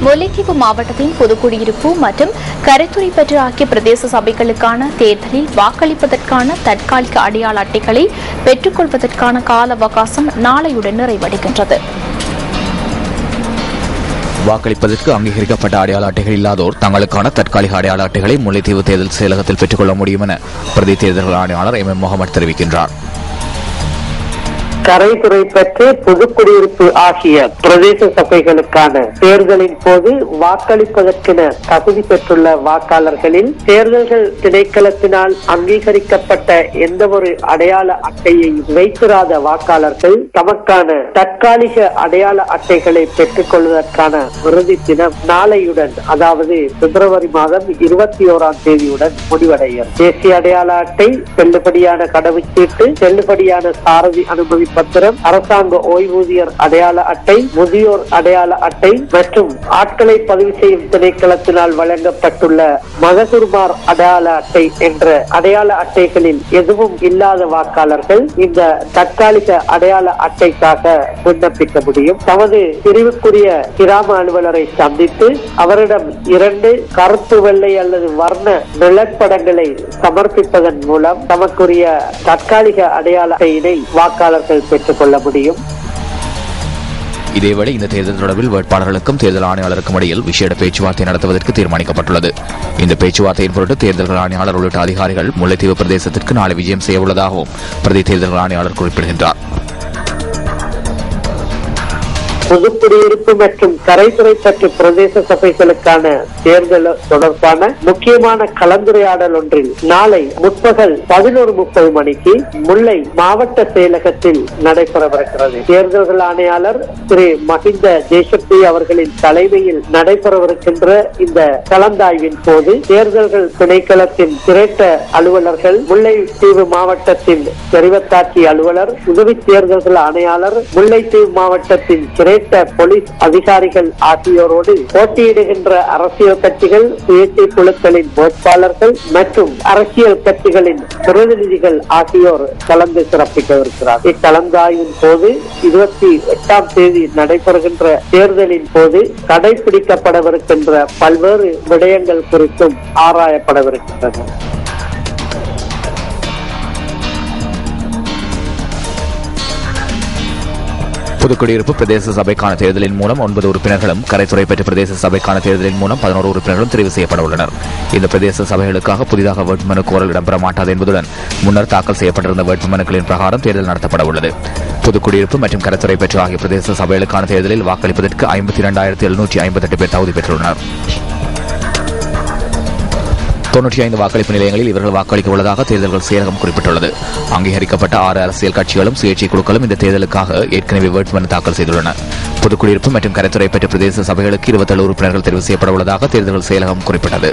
முல்லைத்தீவு மாவட்டத்தின் புதுக்குடியிருப்பு மற்றும் கரைத்துறைப்பற்று ஆகிய பிரதேச சபைகளுக்கான தேர்தலில் வாக்களிப்பதற்கான தற்காலிக அடையாள அட்டைகளை பெற்றுக் கொள்வதற்கான கால அவகாசம் நாளையுடன் நிறைவடைகின்றது. வாக்களிப்பதற்கு அங்கீகரிக்கப்பட்ட அடையாள அட்டைகள் இல்லாதோர் தங்களுக்கான தற்காலிக அடையாள அட்டைகளை முல்லைத்தீவு தேர்தல் செயலகத்தில் பெற்றுக் கொள்ள முடியும் என பிரதி தேர்தல் ஆணையாளர் MM முகமது தெரிவிக்கின்றார். கரைத்துறை பெற்று புதுக்குடியிருப்பு ஆகிய பிரதேச சபைகளுக்கான தேர்தலின் போது வாக்களிப்பதற்கென தகுதி பெற்றுள்ள வாக்காளர்களில் தேர்தல்கள் திணைக்களத்தினால் அங்கீகரிக்கப்பட்ட எந்த ஒரு அடையாள அட்டையை வைத்திராத வாக்காளர்கள் தமக்கான தற்காலிக அடையாள அட்டைகளை பெற்றுக் கொள்வதற்கான இறுதி தினம் நாளையுடன், அதாவது பிப்ரவரி மாதம் 21ஆம் தேதியுடன் முடிவடையும். தேசிய அடையாள அட்டை, செல்லுபடியான கடவுச்சீட்டு, செல்லுபடியான சாரதி அனுமதி பத்திரம், அரசாங்க ஓய்வூதியர் அடையாள அட்டை, முதியோர் அடையாள அட்டை மற்றும் ஆட்களை பதிவு செய்யும் திணைக்களத்தினால் வழங்கப்பட்டுள்ள மகசூர்மார் அடையாள அட்டை என்ற அடையாள அட்டைகளில் எதுவும் இல்லாத வாக்காளர்கள் இந்த தற்காலிக அடையாள அட்டைக்காக விண்ணப்பிக்க முடியும். தமது பிரிவுக்குரிய கிராம அலுவலரை சந்தித்து அவரிடம் 2 கருப்பு, வெள்ளை அல்லது வர்ண நிழற்படங்களை சமர்ப்பிப்பதன் மூலம் தமக்குரிய தற்காலிக அடையாள அட்டையினை வாக்காளர்கள் பெற்றுக் கொள்ள முடியும். இதேவேளை இந்த தேர்தல் தொடர்பில் வேட்பாளர்களுக்கும் தேர்தல் ஆணையாளருக்கும் இடையில் விசேட பேச்சுவார்த்தை நடத்துவதற்கு தீர்மானிக்கப்பட்டுள்ளது. இந்த பேச்சுவார்த்தையின் பொருட்டு தேர்தல் ஆணையாளர் உள்ளிட்ட அதிகாரிகள் முல்லைத்தீவு பிரதேசத்திற்கு நாளை விஜயம் செய்ய உள்ளதாகவும் பிரதி தேர்தல் ஆணையாளர் குறிப்பிடுகின்றார். புதுக்குடியிருப்பு மற்றும் கரைத்துறை பற்று பிரதேச சபைகளுக்கான தேர்தல் தொடர்பான முக்கியமான கலந்துரையாடல் ஒன்றில் நாளை முற்பகல் 11:30 மணிக்கு முல்லை மாவட்ட செயலகத்தில் நடைபெறவிருக்கிறது. தேர்தல்கள் ஆணையாளர் திரு மஹிந்த தேசப்ரி அவர்களின் தலைமையில் நடைபெறவிருக்கின்ற இந்த கலந்தாய்வின் போது தேர்தல்கள் திணைக்களத்தின் திரட்ட அலுவலர்கள், முல்லைத்தீவு மாவட்டத்தின் தெரிவத்தாட்சி அலுவலர், உதவி தேர்தல்கள் ஆணையாளர், முல்லைத்தீவு மாவட்டத்தின் போலீஸ் அதிகாரிகள் ஆகியோரோடு போட்டியிடுகின்ற அரசியல் கட்சிகள், சுயேட்சை குழுக்களின் வேட்பாளர்கள் மற்றும் அரசியல் கட்சிகளின் பிரதிநிதிகள் ஆகியோர் கலந்து சிறப்பிக்கவிருக்கிறார். இக்கலந்தாய்வின் போது 28ஆம் தேதி நடைபெறுகின்ற தேர்தலின் போது கடைபிடிக்கப்படவிருக்கின்ற பல்வேறு விடயங்கள் குறித்தும் ஆராயப்படவிருக்கின்றன. புதுக்குடியிருப்பு பிரதேச சபைக்கான தேர்தலின் மூலம் 9 உறுப்பினர்களும், கரைத்துறை பெற்ற பிரதேச சபைக்கான தேர்தலின் மூலம் 11 உறுப்பினர்களும் தெரிவு செய்யப்பட உள்ளனர். இந்த பிரதேச சபைகளுக்காக புதிதாக வேட்புமனு கோரல் இடம்பெற மாட்டாது என்பதுடன் முன்னர் தாக்கல் செய்யப்பட்டிருந்த வேட்புமனுக்களின் பிரகாரம் தேர்தல் நடத்தப்பட உள்ளது. புதுக்குடியிருப்பு மற்றும் கரைத்துறை பெற்ற ஆகிய பிரதேச சபைகளுக்கான தேர்தலில் வாக்களிப்பதற்கு 52,758 பேர் தகுதி பெற்றுள்ளனர். 95 வாக்களிப்பு நிலையங்களில் இவர்கள் வாக்களிக்க உள்ளதாக தேர்தல்கள் செயலகம் குறிப்பிட்டுள்ளது. அங்கீகரிக்கப்பட்ட 6 அரசியல் கட்சிகளும் சுயேட்சை குழுக்களும் இந்த தேர்தலுக்காக ஏற்கனவே வேட்புமனு தாக்கல் செய்துள்ளன. புதுக்குடியிருப்பு மற்றும் கரைத்துறை பெற்ற பிரதேச சபைகளுக்கு 27 உறுப்பினர்கள் தெரிவு செய்யப்பட உள்ளதாக தேர்தல்கள் செயலகம் குறிப்பிட்டது.